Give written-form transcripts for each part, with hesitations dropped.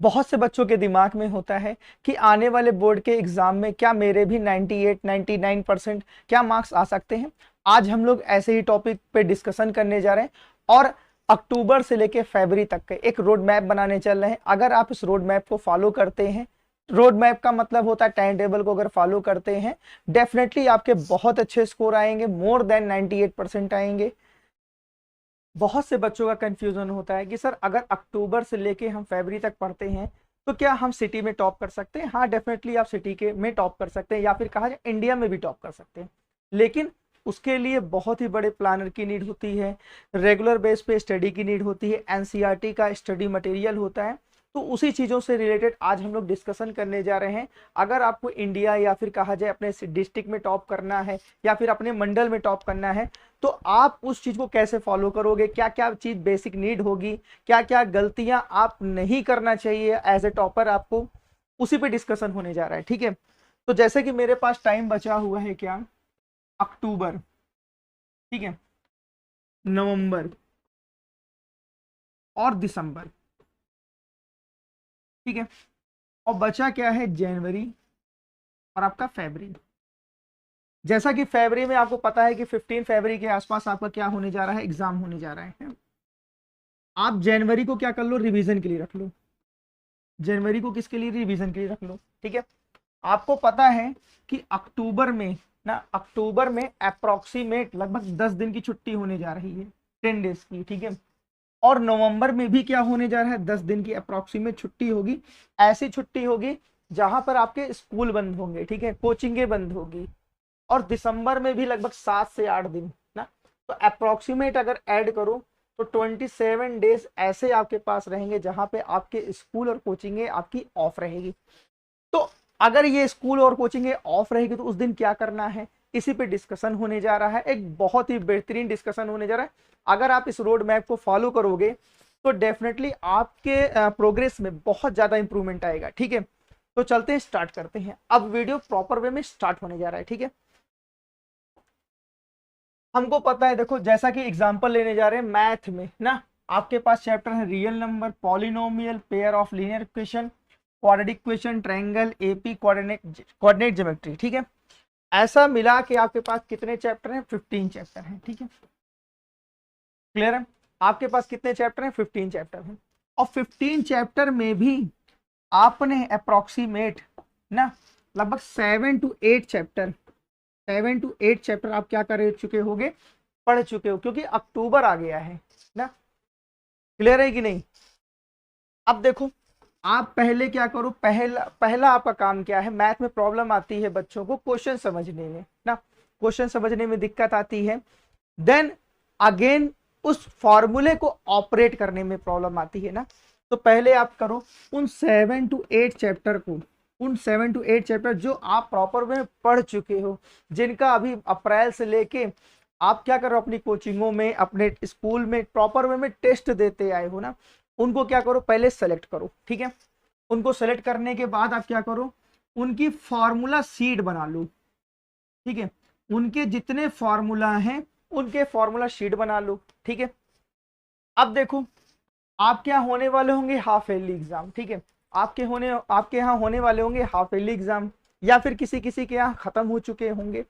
बहुत से बच्चों के दिमाग में होता है कि आने वाले बोर्ड के एग्जाम में क्या मेरे भी 98 99% क्या मार्क्स आ सकते हैं। आज हम लोग ऐसे ही टॉपिक पे डिस्कशन करने जा रहे हैं और अक्टूबर से लेके फरवरी तक के एक रोड मैप बनाने चल रहे हैं। अगर आप इस रोड मैप को फॉलो करते हैं, रोड मैप का मतलब होता है टाइम टेबल को अगर फॉलो करते हैं, डेफिनेटली आपके बहुत अच्छे स्कोर आएंगे, मोर देन 98% आएंगे। बहुत से बच्चों का कंफ्यूजन होता है कि सर अगर अक्टूबर से लेके हम फरवरी तक पढ़ते हैं तो क्या हम सिटी में टॉप कर सकते हैं। हाँ, डेफिनेटली आप सिटी के में टॉप कर सकते हैं या फिर कहा जाए इंडिया में भी टॉप कर सकते हैं, लेकिन उसके लिए बहुत ही बड़े प्लानर की नीड होती है, रेगुलर बेस पे स्टडी की नीड होती है, एनसीईआरटी का स्टडी मटेरियल होता है। तो उसी चीज़ों से रिलेटेड आज हम लोग डिस्कशन करने जा रहे हैं। अगर आपको इंडिया या फिर कहा जाए अपने डिस्ट्रिक्ट में टॉप करना है या फिर अपने मंडल में टॉप करना है तो आप उस चीज़ को कैसे फॉलो करोगे, क्या क्या चीज़ बेसिक नीड होगी, क्या क्या गलतियां आप नहीं करना चाहिए एज ए टॉपर आपको, उसी पे डिस्कशन होने जा रहा है। ठीक है, तो जैसे कि मेरे पास टाइम बचा हुआ है क्या, अक्टूबर, ठीक है, नवंबर और दिसंबर, ठीक है, और बचा क्या है जनवरी और आपका फरवरी। जैसा कि फरवरी में आपको पता है कि 15 फरवरी के आसपास आपका क्या होने जा रहा है, एग्जाम होने जा रहा है। आप जनवरी को क्या कर लो, रिवीजन के लिए रख लो। जनवरी को किसके लिए, रिवीजन के लिए रख लो। ठीक है, आपको पता है कि अक्टूबर में ना, अक्टूबर में अप्रोक्सीमेट लगभग 10 दिन की छुट्टी होने जा रही है, 10 डेज की। ठीक है, और नवंबर में भी क्या होने जा रहा है, 10 दिन की अप्रोक्सीमेट छुट्टी होगी। ऐसी छुट्टी होगी जहां पर आपके स्कूल बंद होंगे, ठीक है, कोचिंगें बंद होगी। और दिसंबर में भी लगभग 7 से 8 दिन ना, तो अप्रोक्सीमेट अगर ऐड करो तो 27 डेज ऐसे आपके पास रहेंगे जहां पे आपके स्कूल और कोचिंगें आपकी ऑफ रहेगी। तो अगर ये स्कूल और कोचिंगें ऑफ रहेगी तो उस दिन क्या करना है, इसी पे डिस्कशन होने जा रहा है। एक बहुत ही बेहतरीन डिस्कशन होने जा रहा है। अगर आप इस रोड मैप को फॉलो करोगे तो डेफिनेटली आपके प्रोग्रेस में बहुत ज्यादा इंप्रूवमेंट आएगा। ठीक है, तो चलते हैं, स्टार्ट करते हैं। अब वीडियो प्रॉपर वे में स्टार्ट होने जा रहा है। ठीक है, हमको पता है, देखो जैसा कि एग्जांपल लेने जा रहे हैं मैथ में ना, आपके पास चैप्टर है real number, polynomial, pair of linear equation, quadratic equation, triangle, AP, coordinate geometry. ठीक है, ऐसा मिला के आपके पास कितने चैप्टर हैं, 15 चैप्टर हैं। ठीक है, क्लियर है, आपके पास कितने चैप्टर हैं, 15 चैप्टर हैं। और 15 चैप्टर में भी आपने अप्रोक्सीमेट ना लगभग 7 टू 8 चैप्टर आप क्या कर चुके होगे, पढ़ चुके हो, क्योंकि अक्टूबर आ गया है ना। क्लियर है कि नहीं। अब देखो, आप पहले क्या करो, पहला पहला आपका काम क्या है, मैथ में प्रॉब्लम आती है बच्चों को क्वेश्चन समझने में ना, क्वेश्चन समझने में दिक्कत आती है। देन अगेन उस फॉर्मूले को ऑपरेट करने में प्रॉब्लम आती है ना। तो पहले आप करो उन 7 टू 8 चैप्टर को, उन 7 टू 8 चैप्टर जो आप प्रॉपर में पढ़ चुके हो, जिनका अभी अप्रैल से लेके आप क्या करो अपनी कोचिंगों में, अपने स्कूल में प्रॉपर वे में टेस्ट देते आए हो ना, उनको क्या करो, पहले सेलेक्ट करो। ठीक है, उनको सेलेक्ट करने के बाद आप क्या करो, उनकी फॉर्मूला सीट बना लो। ठीक है, उनके जितने फॉर्मूला हैं उनके फॉर्मूला शीट बना लो। ठीक है, अब देखो आपके यहाँ होने वाले होंगे हाफ ईयरली एग्जाम। ठीक है, आपके यहाँ होने वाले होंगे हाफ ईयरली एग्जाम, या फिर किसी किसी के यहाँ खत्म हो चुके होंगे।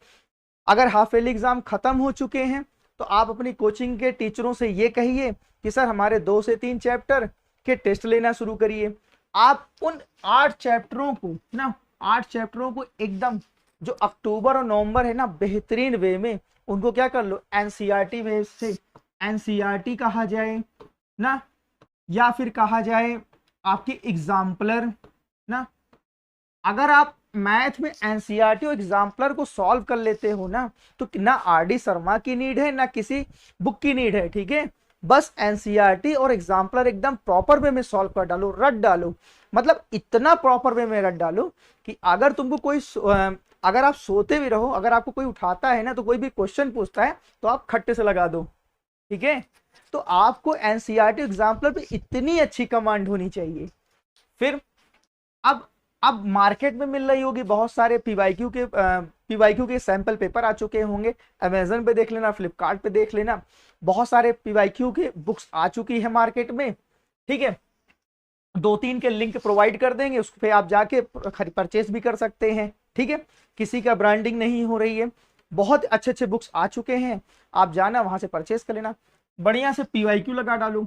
अगर हाफ ईयरली एग्जाम खत्म हो चुके हैं तो आप अपनी कोचिंग के टीचरों से ये कहिए कि सर हमारे 2 से 3 चैप्टर के टेस्ट लेना शुरू करिए। आप उन 8 चैप्टरों को ना, 8 चैप्टरों को एकदम जो अक्टूबर और नवंबर है ना, बेहतरीन वे में उनको क्या कर लो, एनसीईआरटी वे से, एनसीईआरटी कहा जाए ना, या फिर कहा जाए आपकी एग्जाम्पलर ना। अगर आप मैथ में एनसीईआरटी और एग्जाम्पलर को सॉल्व कर लेते हो ना, तो ना आरडी शर्मा की नीड है ना किसी बुक की नीड है। ठीक है, बस एनसीईआरटी और एग्जाम्पलर एकदम प्रॉपर वे में सॉल्व कर डालो, रट डालो, मतलब इतना प्रॉपर वे में रट डालो कि अगर तुमको कोई अगर आप सोते भी रहो, अगर आपको कोई उठाता है ना, तो कोई भी क्वेश्चन पूछता है तो आप खट्टे से लगा दो। ठीक है, तो आपको एनसीईआरटी एग्जाम्पलर पे इतनी अच्छी कमांड होनी चाहिए। फिर अब मार्केट में मिल रही होगी बहुत सारे पीवाईक्यू के सैंपल पेपर आ चुके होंगे, अमेजन पे देख लेना, फ्लिपकार्ट पे देख लेना, बहुत सारे पीवाईक्यू के बुक्स आ चुकी है मार्केट में। ठीक है, 2-3 के लिंक प्रोवाइड कर देंगे, उस पर आप जाके परचेस भी कर सकते हैं। ठीक है, किसी का ब्रांडिंग नहीं हो रही है, बहुत अच्छे अच्छे बुक्स आ चुके हैं, आप जाना वहां से परचेस कर लेना। बढ़िया से PYQ लगा डालो।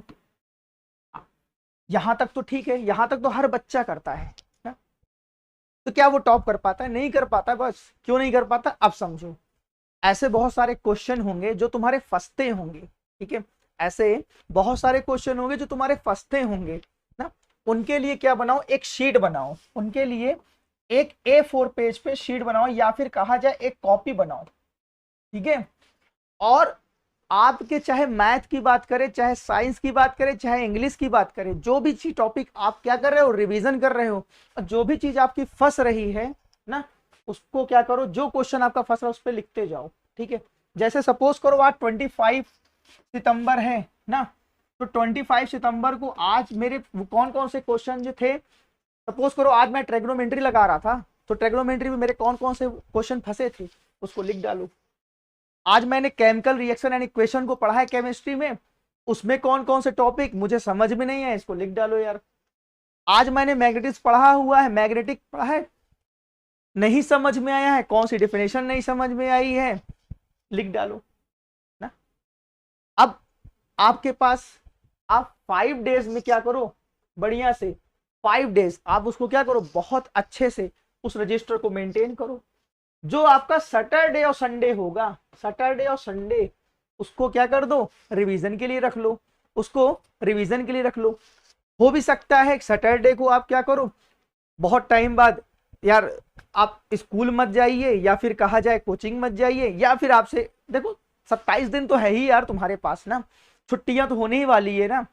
यहां तक तो ठीक है, यहां तक तो हर बच्चा करता है ना? तो क्या वो टॉप कर पाता है? नहीं कर पाता। बस क्यों नहीं कर पाता, अब समझो। ऐसे बहुत सारे क्वेश्चन होंगे जो तुम्हारे फंसते होंगे। ठीक है, ऐसे बहुत सारे क्वेश्चन होंगे जो तुम्हारे फंसते होंगे ना। उनके लिए क्या बनाओ, एक शीट बनाओ। उनके लिए एक A4 पेज पे शीट बनाओ, या फिर कहा जाए एक कॉपी बनाओ। ठीक है, और आपके चाहे मैथ की बात करें, चाहे साइंस की बात करें, चाहे इंग्लिश की बात करें, जो भी चीज टॉपिक आप क्या कर रहे हो, रिवीजन कर रहे हो, और जो भी चीज आपकी फंस रही है ना, उसको क्या करो, जो क्वेश्चन आपका फंस रहा है उस पर लिखते जाओ। ठीक है, जैसे सपोज करो आज 25 सितंबर है ना, तो 25 सितंबर को आज मेरे कौन कौन से क्वेश्चन जो थे, सपोज करो आज मैं ट्रिग्नोमेट्री लगा रहा था, तो ट्रिग्नोमेट्री में मेरे कौन कौन से क्वेश्चन फंसे थे उसको लिख डालो। आज मैंने केमिकल रिएक्शन एंड इक्वेशन को पढ़ा है केमिस्ट्री में, उसमें कौन कौन से टॉपिक मुझे समझ में नहीं है, इसको लिख डालो यार। आज मैंने मैग्नेटिक्स पढ़ा हुआ है, मैग्नेटिक पढ़ा है, नहीं समझ में आया है, कौन सी डेफिनेशन नहीं समझ में आई है, लिख डालो ना। अब आपके पास, आप 5 डेज में क्या करो, बढ़िया से 5 डेज आप उसको क्या करो, बहुत अच्छे से उस रजिस्टर को मेंटेन करो। जो आपका सैटरडे और संडे होगा, सैटरडे और संडे उसको क्या कर दो, रिवीजन के लिए रख लो, उसको रिवीजन के लिए रख लो। हो भी सकता है सैटरडे को आप क्या करो, बहुत टाइम बाद यार आप स्कूल मत जाइए, या फिर कहा जाए कोचिंग मत जाइए, या फिर आपसे देखो 27 दिन तो है ही यार तुम्हारे पास ना, छुट्टियां तो होने ही वाली है ना।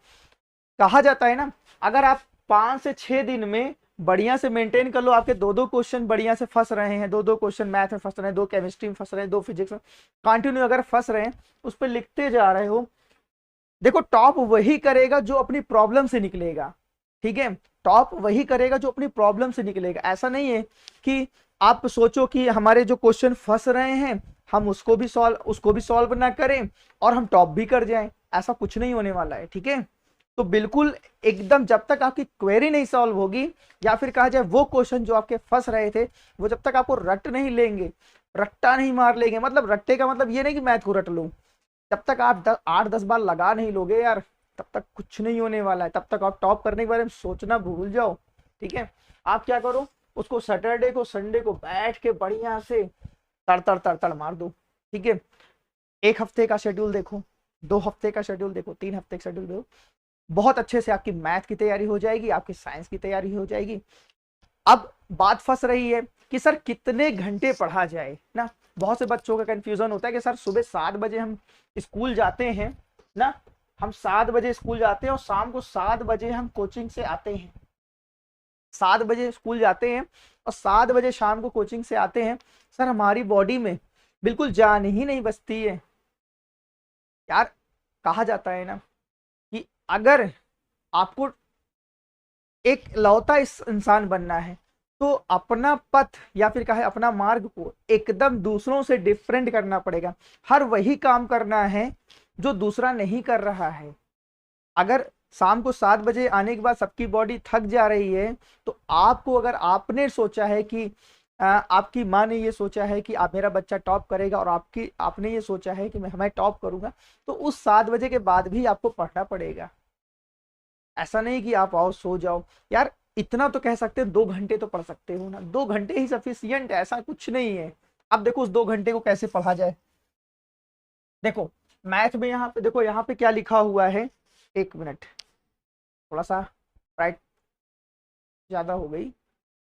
कहा जाता है ना, अगर आप 5 से 6 दिन में बढ़िया से मेंटेन कर लो, आपके 2-2 क्वेश्चन बढ़िया से फंस रहे हैं, 2-2 क्वेश्चन मैथ में फंस रहे हैं, 2 केमिस्ट्री में फंस रहे हैं, 2 फिजिक्स में कंटिन्यू अगर फंस रहे हैं, उस पर लिखते जा रहे हो, देखो टॉप वही करेगा जो अपनी प्रॉब्लम से निकलेगा। ठीक है, टॉप वही करेगा जो अपनी प्रॉब्लम से निकलेगा। ऐसा नहीं है कि आप सोचो कि हमारे जो क्वेश्चन फंस रहे हैं हम उसको भी सॉल्व ना करें और हम टॉप भी कर जाएं, ऐसा कुछ नहीं होने वाला है। ठीक है, तो बिल्कुल एकदम जब तक आपकी क्वेरी नहीं सॉल्व होगी, या फिर कहा जाए वो क्वेश्चन जो आपके फंस रहे थे वो जब तक आपको रट नहीं लेंगे, रट्टा नहीं मार लेंगे, मतलब रट्टे का मतलब ये नहीं कि मैथ को रट लो, जब तक आप 8-10 बार लगा नहीं लोगे यार, तब तक कुछ नहीं होने वाला है। तब तक आप टॉप करने के बारे में सोचना भूल जाओ। ठीक है, आप क्या करो, उसको सैटरडे को संडे को बैठ के बढ़िया से तड़ तड़ तड़ तड़ मार दो। ठीक है, 1 हफ्ते का शेड्यूल देखो, 2 हफ्ते का शेड्यूल देखो, 3 हफ्ते का शेड्यूल देखो, बहुत अच्छे से आपकी मैथ की तैयारी हो जाएगी, आपकी साइंस की तैयारी हो जाएगी। अब बात फंस रही है कि सर कितने घंटे पढ़ा जाए ना, बहुत से बच्चों का कंफ्यूजन होता है कि सर सुबह 7 बजे हम स्कूल जाते हैं ना, हम 7 बजे स्कूल जाते हैं और शाम को 7 बजे हम कोचिंग से आते हैं, 7 बजे स्कूल जाते हैं और 7 बजे शाम को कोचिंग से आते हैं, सर हमारी बॉडी में बिल्कुल जान ही नहीं बचती है यार। कहा जाता है ना कि अगर आपको एक लौता इस इंसान बनना है तो अपना पथ या फिर कहे अपना मार्ग को एकदम दूसरों से डिफरेंट करना पड़ेगा। हर वही काम करना है जो दूसरा नहीं कर रहा है। अगर शाम को 7 बजे आने के बाद सबकी बॉडी थक जा रही है, तो आपको, अगर आपने सोचा है कि आपकी माँ ने ये सोचा है कि आप मेरा बच्चा टॉप करेगा और आपने ये सोचा है कि मैं टॉप करूंगा, तो उस 7 बजे के बाद भी आपको पढ़ना पड़ेगा। ऐसा नहीं कि आप आओ सो जाओ यार, इतना तो कह सकते हैं 2 घंटे तो पढ़ सकते हो ना, 2 घंटे ही सफिशियंट है, ऐसा कुछ नहीं है। अब देखो उस 2 घंटे को कैसे पढ़ा जाए। देखो मैथ में यहाँ पे देखो, यहाँ पे क्या लिखा हुआ है, 1 मिनट, थोड़ा सा राइट ज्यादा हो गई।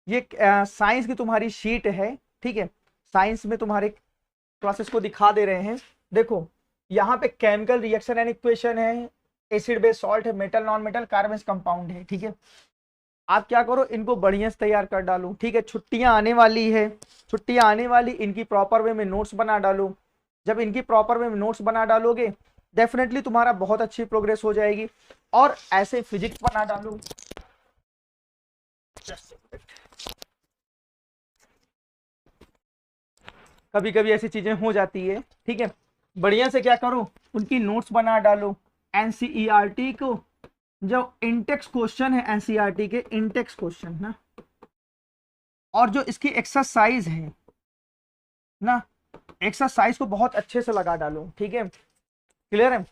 ये साइंस की तुम्हारी शीट है। ठीक है, साइंस में तुम्हारे क्लासेस को दिखा दे रहे हैं। देखो यहाँ पे केमिकल रिएक्शन एंड इक्वेशन है, एसिड बेस सॉल्ट है, metal non metal carbon compound है। ठीक है, आप क्या करो, इनको बढ़िया से तैयार कर डालो। ठीक है, छुट्टियां आने वाली है, छुट्टियां आने वाली, इनकी प्रॉपर वे में नोट्स बना डालो। जब इनकी प्रॉपर वे में नोट्स बना डालोगे, डेफिनेटली तुम्हारा बहुत अच्छी प्रोग्रेस हो जाएगी। और ऐसे फिजिक्स बना डालो। कभी कभी ऐसी चीजें हो जाती है। ठीक है, बढ़िया से क्या करो, उनकी नोट्स बना डालो। एनसीईआरटी को जो इंटेक्स क्वेश्चन है एनसीईआरटी के, इंटेक्स क्वेश्चन ना, और जो इसकी एक्सरसाइज है ना, एक्सरसाइज को बहुत अच्छे से लगा डालो, ठीक है, क्लियर है।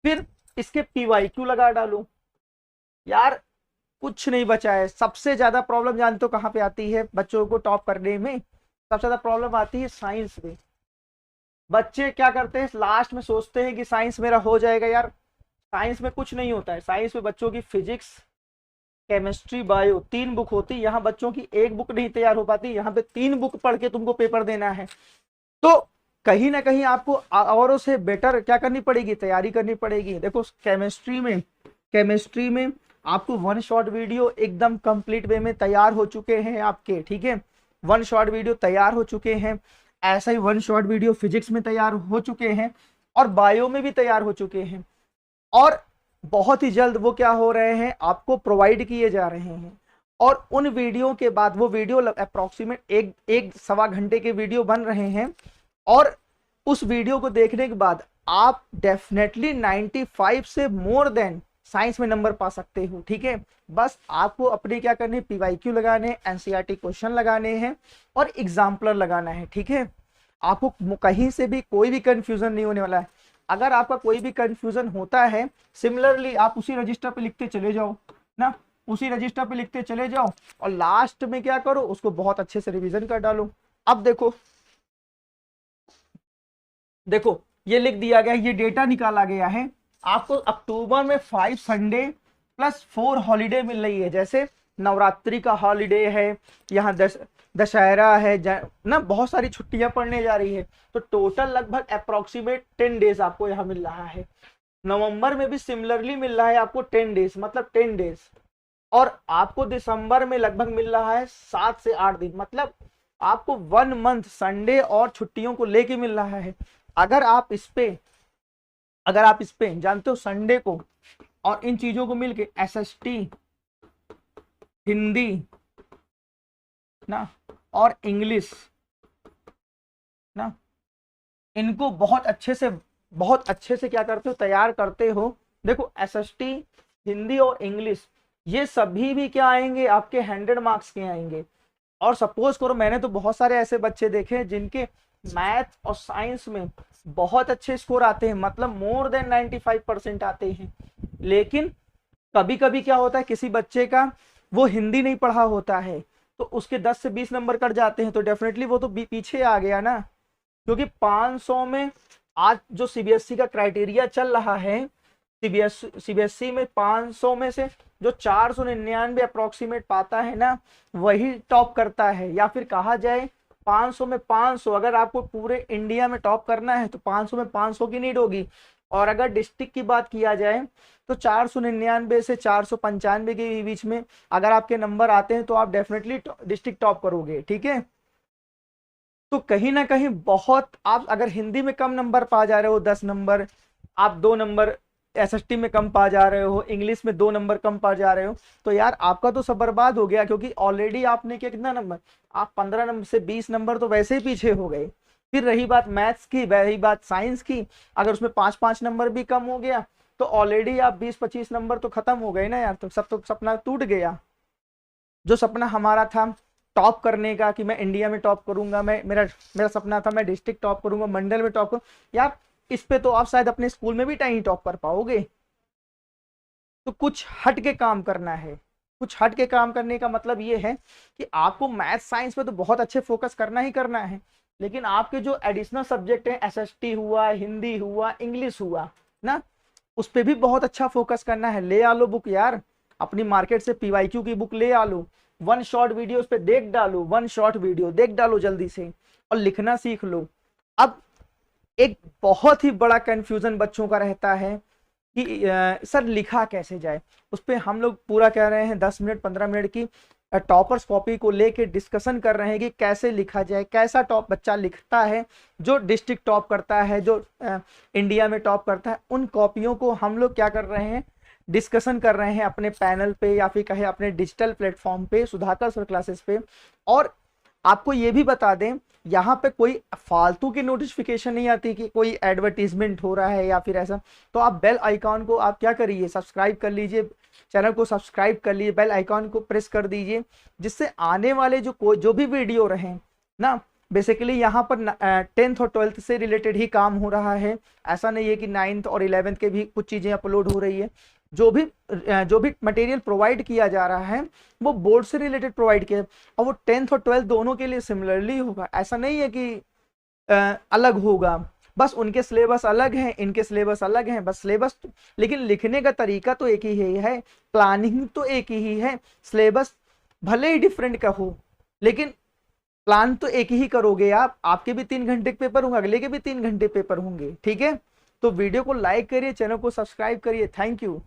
फिर इसके पीवाईक्यू लगा डालो। यार कुछ नहीं बचा है। सबसे ज्यादा प्रॉब्लम जानते हो कहाँ पे आती है बच्चों को टॉप करने में? सबसे ज्यादा प्रॉब्लम आती है साइंस में। बच्चे क्या करते हैं, लास्ट में सोचते हैं कि साइंस मेरा हो जाएगा। यार साइंस में कुछ नहीं होता है। साइंस में बच्चों की फिजिक्स, केमिस्ट्री, बायो 3 बुक होती है। यहाँ बच्चों की 1 बुक नहीं तैयार हो पाती, यहाँ पे 3 बुक पढ़ के तुमको पेपर देना है। तो कहीं ना कहीं आपको औरों से बेटर क्या करनी पड़ेगी, तैयारी करनी पड़ेगी। देखो केमिस्ट्री में आपको 1 शॉर्ट वीडियो एकदम कंप्लीट वे में तैयार हो चुके हैं आपके, ठीक है, 1 शॉर्ट वीडियो तैयार हो चुके हैं। ऐसा ही 1 शॉर्ट वीडियो फिजिक्स में तैयार हो चुके हैं और बायो में भी तैयार हो चुके हैं, और बहुत ही जल्द वो क्या हो रहे हैं, आपको प्रोवाइड किए जा रहे हैं। और उन वीडियो के बाद वो वीडियो अप्रोक्सीमेट एक सवा घंटे के वीडियो बन रहे हैं, और उस वीडियो को देखने के बाद आप डेफिनेटली 95 से मोर देन साइंस में नंबर पा सकते हो, ठीक है। बस आपको अपने क्या करने, पीवाईक्यू लगाने, एनसीईआरटी क्वेश्चन लगाने हैं और एग्जाम्पलर लगाना है, ठीक है। आपको कहीं से भी कोई भी कंफ्यूजन नहीं होने वाला है। अगर आपका कोई भी कंफ्यूजन होता है, सिमिलरली आप उसी रजिस्टर पे लिखते चले जाओ ना, उसी रजिस्टर पे लिखते चले जाओ, और लास्ट में क्या करो, उसको बहुत अच्छे से रिवीजन कर डालो। अब देखो ये लिख दिया गया, ये डेटा निकाला गया है। आपको अक्टूबर में 5 संडे प्लस 4 हॉलीडे मिल रही है। जैसे नवरात्रि का हॉलीडे है, यहाँ दशहरा है ना, बहुत सारी छुट्टियां पड़ने जा रही है। तो टोटल लगभग अप्रोक्सीमेट 10 डेज आपको यहाँ मिल रहा है। नवंबर में भी सिमिलरली मिल रहा है आपको 10 डेज, मतलब 10 डेज। और आपको दिसंबर में लगभग मिल रहा है 7 से 8 दिन, मतलब आपको 1 मंथ संडे और छुट्टियों को लेके मिल रहा है। अगर आप इस पे जानते हो, संडे को और इन चीजों को मिलके एसएसटी, हिंदी ना और इंग्लिश ना, इनको बहुत अच्छे से क्या करते हो, तैयार करते हो। देखो एसएसटी, हिंदी और इंग्लिश, ये सभी भी क्या आएंगे, आपके 100 मार्क्स के आएंगे। और सपोज करो, मैंने तो बहुत सारे ऐसे बच्चे देखे हैं जिनके मैथ और साइंस में बहुत अच्छे स्कोर आते हैं, मतलब मोर देन 95% आते हैं। लेकिन कभी कभी क्या होता है, किसी बच्चे का वो हिंदी नहीं पढ़ा होता है, तो उसके 10 से 20 नंबर कट जाते हैं, तो डेफिनेटली वो तो पीछे आ गया ना। क्योंकि 500 में आज जो सीबीएसई का क्राइटेरिया चल रहा है, सीबीएसई में 500 में से जो 499 अप्रोक्सीमेट पाता है ना, वही टॉप करता है। या फिर कहा जाए 500 में 500, अगर आपको पूरे इंडिया में टॉप करना है तो 500 में 500 की नीड होगी। और अगर डिस्ट्रिक्ट की बात किया जाए तो 499 से 495 के बीच में अगर आपके नंबर आते हैं तो आप डेफिनेटली डिस्ट्रिक्ट टॉप करोगे, ठीक है। तो कहीं ना कहीं बहुत, आप अगर हिंदी में कम नंबर पा जा रहे हो 10 नंबर, आप 2 नंबर एसएसटी में कम पा जा रहे हो, इंग्लिश में 2 नंबर कम पा जा रहे हो, तो यार आपका तो सब बर्बाद हो गया। क्योंकि ऑलरेडी आपने क्या, कितना नंबर, आप 15 नंबर से 20 नंबर तो वैसे ही पीछे हो गए। फिर रही बात मैथ्स की, रही बात साइंस की, अगर उसमें 5-5 नंबर भी कम हो गया तो ऑलरेडी आप 20-25 नंबर तो खत्म हो गए ना यार। तो सब तो सपना टूट गया। जो सपना हमारा था टॉप करने का, कि मैं इंडिया में टॉप करूंगा, मेरा सपना था मैं डिस्ट्रिक्ट टॉप करूंगा, मंडल में टॉप करूँ, यार इस पे तो आप शायद अपने स्कूल में भी टाइम टॉप कर पाओगे। तो कुछ हट के काम करना है। कुछ हट के काम करने का मतलब ये है कि आपको मैथ साइंस पे तो बहुत अच्छे फोकस करना ही करना है, लेकिन आपके जो एडिशनल सब्जेक्ट हैं, एसएसटी हुआ, हिंदी हुआ, इंग्लिश हुआ ना, उस पर भी बहुत अच्छा फोकस करना है। ले आ लो बुक यार, अपनी मार्केट से पीवाईक्यू की बुक ले आ लो, 1 शॉर्ट वीडियो उस पर देख डालो, 1 शॉर्ट वीडियो देख डालो जल्दी से, और लिखना सीख लो। अब एक बहुत ही बड़ा कंफ्यूजन बच्चों का रहता है कि सर लिखा कैसे जाए। उस पर हम लोग पूरा कह रहे हैं 10 मिनट 15 मिनट की टॉपर्स कॉपी को लेके डिस्कशन कर रहे हैं कि कैसे लिखा जाए, कैसा टॉप बच्चा लिखता है, जो डिस्ट्रिक्ट टॉप करता है, जो इंडिया में टॉप करता है। उन कॉपियों को हम लोग क्या कर रहे हैं, डिस्कशन कर रहे हैं अपने पैनल पे, या फिर कहे अपने डिजिटल प्लेटफॉर्म पे, सुधाकर सर क्लासेस पे। और आपको ये भी बता दें, यहाँ पे कोई फालतू की नोटिफिकेशन नहीं आती कि कोई एडवर्टीजमेंट हो रहा है या फिर ऐसा। तो आप बेल आइकॉन को आप क्या करिए, सब्सक्राइब कर लीजिए, चैनल को सब्सक्राइब कर लीजिए, बेल आइकॉन को प्रेस कर दीजिए, जिससे आने वाले जो भी वीडियो रहे ना, बेसिकली यहाँ पर 10th और 12th से रिलेटेड ही काम हो रहा है। ऐसा नहीं है कि 9th और 11th के भी कुछ चीज़ें अपलोड हो रही है। जो भी मटेरियल प्रोवाइड किया जा रहा है वो बोर्ड से रिलेटेड प्रोवाइड किया, और वो 10th और 12th दोनों के लिए सिमिलरली होगा। ऐसा नहीं है कि अलग होगा, बस उनके सिलेबस अलग हैं, इनके सिलेबस अलग हैं, बस सिलेबस लेकिन लिखने का तरीका तो एक ही है, प्लानिंग तो एक ही है। सिलेबस भले ही डिफरेंट का हो, लेकिन प्लान तो एक ही करोगे आप। आपके भी 3 घंटे के पेपर होंगे, अगले के भी 3 घंटे पेपर होंगे, ठीक है। तो वीडियो को लाइक करिए, चैनल को सब्सक्राइब करिए। Thank you.